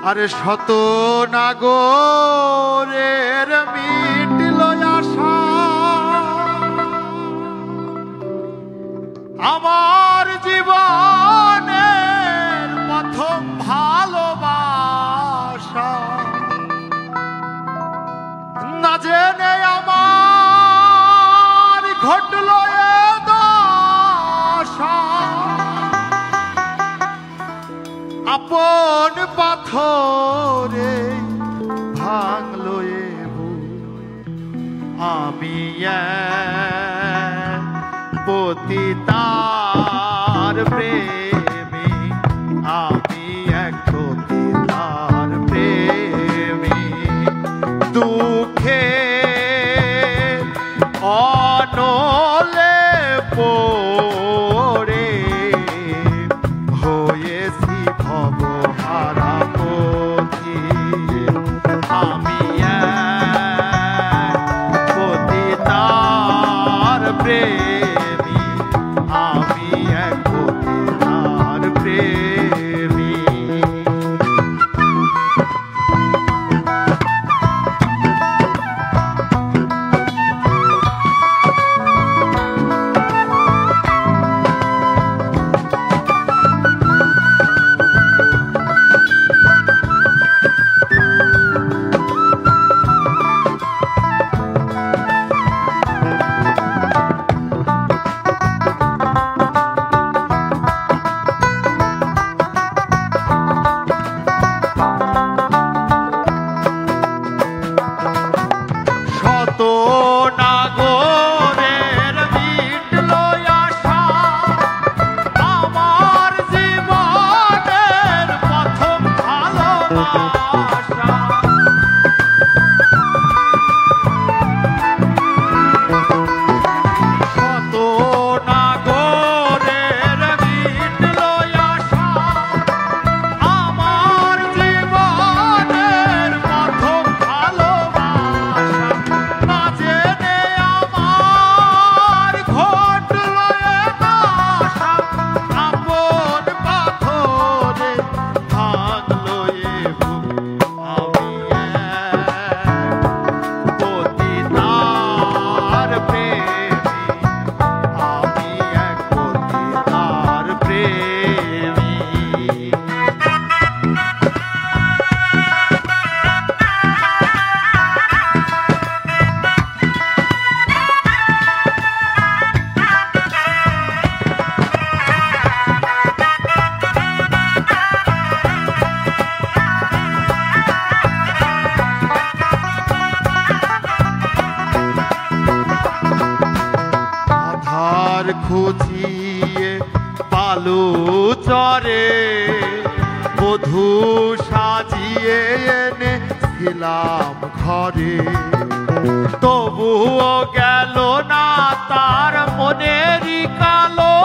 আরে শত নাগরের মিটল আশা, আমার জীবনের প্রথম ভালোবাসা, না জেনে আমার ঘটল এ দশা। আপন পাথরে ভাঙলো এ বুক, আমি পতিতার প্রেমী, আমি এক পতিতার প্রেমী। দুঃখে অনলে পড়ে হয়েছি ভবহারা পথি, আমি পতিতার প্রেমী, আমি এক পতিতার প্রেমী। নাগরের মিটল আশা, আমার জীবনের প্রথম ভালোবাসা। শত নাগরের মিটল আশা, আমার জীবনের প্রথম ভালোবাসা, না জেনে আমার ঘটল এ দশা। আপন পাথরে ভাঙলো এ বুক, আমি পতিতার প্রেমী, আমি এক পতিতার প্রেমী। আধার খুঁজিয়ে পালু চরে বধূ সাজিয়ে এনেছিলাম ঘরে, তবুও গেল না তার মনেরই কালো।